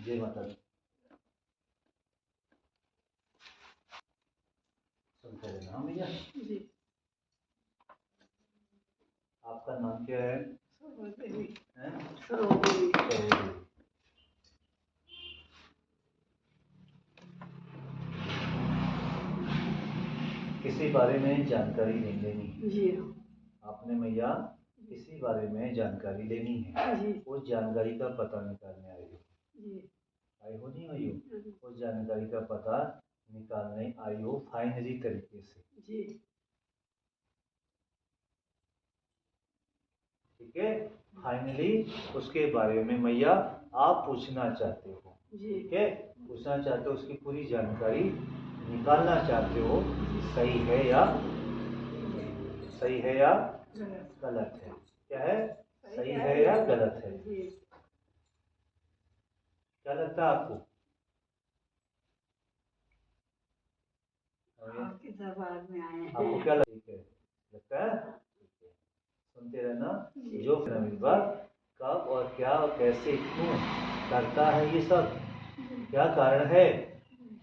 जय माता दी। सुनते रहना भैया। जी। आपका नाम क्या है? सरोदेवी। हैं? सरोदेवी। सरोदेवी। किसी बारे में जानकारी नहीं लेनी जी। आपने मैया, किसी बारे में जानकारी लेनी है जी। उस जानकारी का पता निकालने आई हो। जी। आई हो नहीं आई हो? उस जानकारी का पता निकालने आई हो फाइनली तरीके से। जी। ठीक है, फाइनली उसके बारे में मैया आप पूछना चाहते हो। ठीक है, पूछना चाहते हो, उसकी पूरी जानकारी निकालना चाहते हो। सही है या गलत है? क्या है? सही है या गलत है? क्या लगता है आपको? आपके दरबार में आए हैं। आपको क्या लगता है? सुनते रहना। जो विभाग कब और क्या और कैसे क्यों करता है, ये सब क्या कारण है,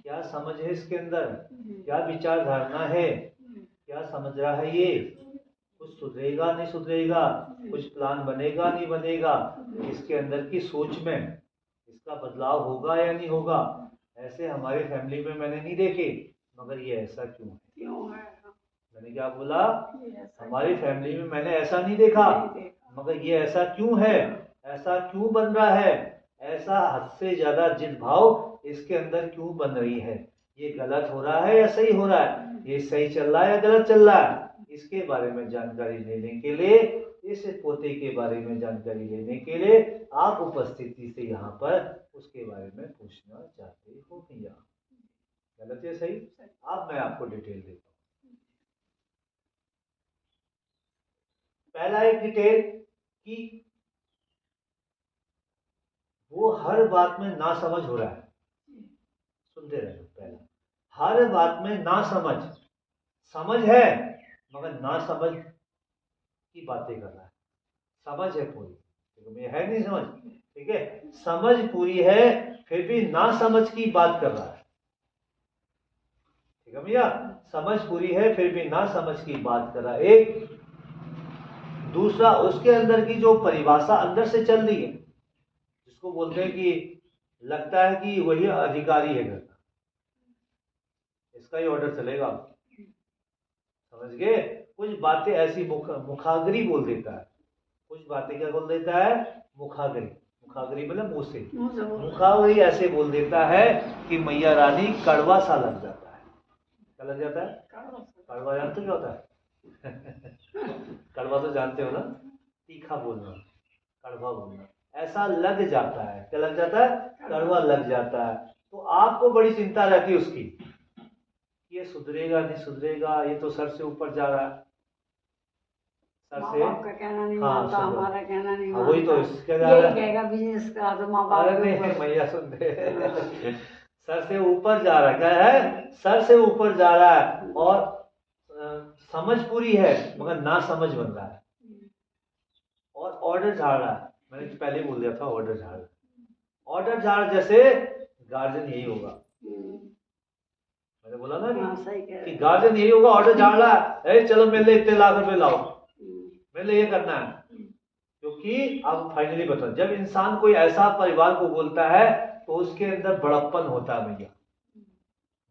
क्या समझ है इसके अंदर, क्या विचार धारणा है, क्या समझ रहा है, ये कुछ सुधरेगा नहीं सुधरेगा, कुछ प्लान बनेगा नहीं बनेगा, इसके अंदर की सोच में इसका बदलाव होगा या नहीं होगा। ऐसे हमारे फैमिली में मैंने नहीं देखे, मगर ये ऐसा क्यों है? मैंने क्या बोला? हमारी फैमिली में मैंने ऐसा नहीं देखा, मगर ये ऐसा क्यों है, ऐसा क्यों बन रहा है, ऐसा हद से ज्यादा जिद भाव इसके अंदर क्यों बन रही है, ये गलत हो रहा है या सही हो रहा है, ये सही चल रहा है या गलत चल रहा है, इसके बारे में जानकारी लेने के लिए, इस पोते के बारे में जानकारी लेने के लिए आप उपस्थिति से यहाँ पर उसके बारे में पूछना चाहते हो भैया। गलत या सही? अब मैं आपको डिटेल देता हूँ। पहला एक डिटेल कि वो हर बात में ना समझ हो रहा है। सुनते रहो। पहला, हर बात में ना समझ है मगर ना समझ की बातें कर रहा है। समझ है पूरी, देखो ये है नहीं समझ, ठीक है, समझ पूरी है फिर भी ना समझ की बात कर रहा है। ठीक है भैया, समझ पूरी है फिर भी ना समझ की बात कर रहा है। एक दूसरा, उसके अंदर की जो परिभाषा अंदर से चल रही है, जिसको बोलते हैं कि लगता है कि वही अधिकारी है घर का, इसका ही ऑर्डर चलेगा। समझ गए? कुछ बातें ऐसी मुखाग्री बोल देता है, कुछ बातें क्या बोल देता है? मुखाग्री। मुखाग्री मतलब मुंह से, मुखाग्री ऐसे बोल देता है कि मैया रानी कड़वा सा लग जाता है। क्या लग जाता है? कड़वा। जानते क्या होता है? कड़वा तो जानते हो ना, तीखा बोलना, कड़वा बोलना, ऐसा लग जाता है। क्या लग जाता है? कड़वा लग जाता है। तो आपको बड़ी चिंता रहती है उसकी, ये सुधरेगा नहीं सुधरेगा, ये तो सर से ऊपर जा रहा है, सर से आपका कहना नहीं मानता, हमारा कहना नहीं मानता, वही तो इसके यही कहेगा बिजनेस करा तो माँ बाप। अरे नहीं मैया सुन दे। सर से ऊपर जा रहा है। क्या है? सर से ऊपर जा रहा है और समझ पूरी है मगर ना समझ बन रहा है और ऑर्डर झाड़ रहा है। मैंने पहले बोल दिया था ऑर्डर झाड़। ऑर्डर झाड़ जैसे गार्जियन यही होगा, मैंने बोला ना कि गार्जियन यही होगा, ऑर्डर झाड़ रहा है, चलो मेरे लिए इतने लाख रुपए लाओ, मेरे लिए ये करना है। क्योंकि अब फाइनली बताओ, जब इंसान कोई ऐसा परिवार को बोलता है तो उसके अंदर बड़प्पन होता है भैया।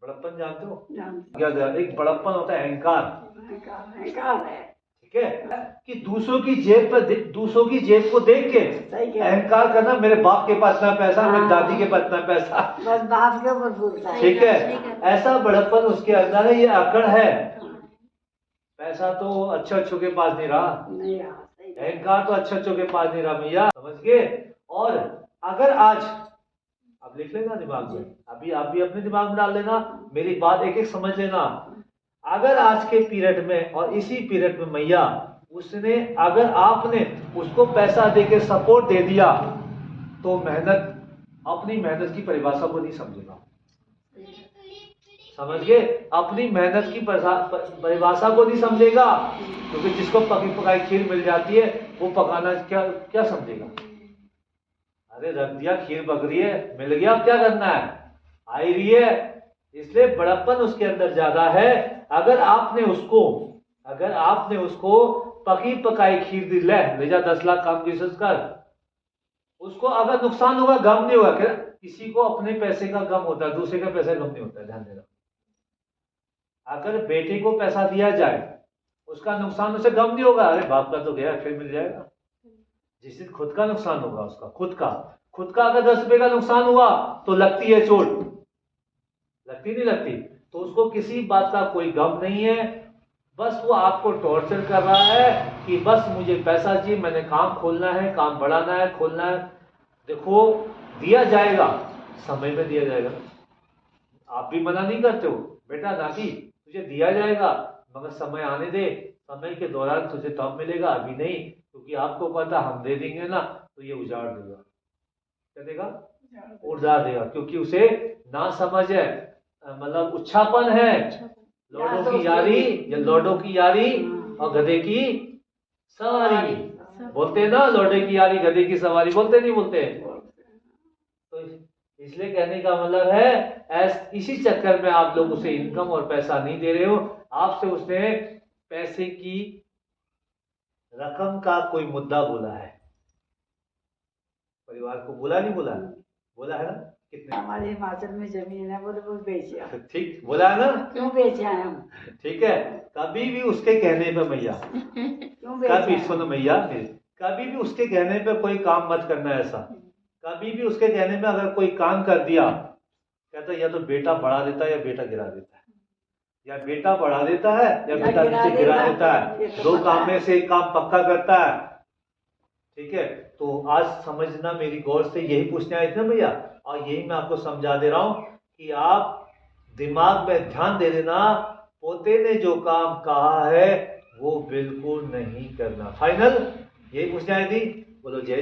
बड़प्पन जानते हो? क्या? एक बड़प्पन होता है, अहंकार है। ठीक है, कि दूसरों की जेब को देख के अहंकार करना, मेरे बाप के पास इतना पैसा, मेरी दादी के पास इतना पैसा, बस बाप के ऊपर बोलता है। ठीक है, ऐसा बड़प्पन उसके अंदर है, ये अकड़ है। पैसा तो अच्छों के पास नहीं रहा, अहंकार तो अच्छों के पास नहीं रहा भैया। समझ गए? और अगर आज, अब लिख लेना दिमाग में, अभी आप भी अपने दिमाग में डाल लेना, मेरी बात एक एक समझ लेना। अगर आज के पीरियड में और इसी पीरियड में मैया उसने, अगर आपने उसको पैसा देके सपोर्ट दे दिया तो मेहनत, अपनी मेहनत की परिभाषा को नहीं समझेगा। समझ गए? अपनी मेहनत की परिभाषा को नहीं समझेगा, क्योंकि जिसको पकी पकाई खीर मिल जाती है वो पकाना क्या समझेगा? अरे रख दिया, खीर पक रही है, मिल गया, अब क्या करना है, आ ही रही है, इसलिए बड़प्पन उसके अंदर ज्यादा है। अगर आपने उसको पकी पकाई खीर दी, ले जा 10 लाख काम की कोशिश कर, उसको अगर नुकसान होगा गम नहीं होगा। क्या किसी को अपने पैसे का गम होता है, दूसरे का पैसा गम नहीं होता है, ध्यान देना। अगर बेटे को पैसा दिया जाए उसका नुकसान उसे गम नहीं होगा, अरे बाप का तो गया फिर मिल जाएगा। जिस दिन खुद का नुकसान होगा, उसका खुद का अगर 10 रुपए का नुकसान हुआ तो लगती है चोट, लगती नहीं लगती, तो उसको किसी बात का कोई गम नहीं है, बस वो आपको टॉर्चर कर रहा है कि बस मुझे पैसा चाहिए, मैंने काम खोलना है, काम बढ़ाना है, खोलना है। देखो दिया जाएगा, समय में दिया जाएगा, आप भी मना नहीं करते हो बेटा ना कि तुझे दिया जाएगा, मगर समय आने दे, समय के दौरान तुझे तब मिलेगा, अभी नहीं, क्योंकि आपको पता हम दे देंगे ना तो ये उजाड़ देगा। क्या देगा? उजाड़ देगा, क्योंकि उसे ना समझ है, मतलब उच्छापन है, लौडों की यारी या लौडों की यारी और गधे की सवारी, बोलते हैं ना, लौडे की यारी गधे की सवारी, बोलते नहीं बोलते? तो इसलिए कहने का मतलब है इसी चक्कर में आप लोग उसे इनकम और पैसा नहीं दे रहे हो, आपसे उसने पैसे की रकम का कोई मुद्दा बोला है, परिवार को बोला नहीं बोला? बोला है ना? कितने? हमारे हिमाचल में जमीन है, बोले वो बेचा। ठीक बोला है ना? क्यों बेचे हैं हम? ठीक है, कभी भी उसके कहने पे मैया, क्यों बेचे कभी हैं? सुनो मैया, कभी भी उसके कहने पे कोई काम मत करना ऐसा। कभी भी उसके कहने पे अगर कोई काम कर दिया, कहता या तो बेटा बढ़ा देता है या बेटा गिरा देता है, या बेटा बढ़ा देता है या बेटा नीचे गिरा देता है, दो काम में से एक काम पक्का करता है। ठीक है, तो आज समझना, मेरी गौर से यही पूछने आए थे भैया, और यही मैं आपको समझा दे रहा हूं कि आप दिमाग में ध्यान दे देना, पोते ने जो काम कहा है वो बिल्कुल नहीं करना। फाइनल यही पूछने आई थी, बोलो जय।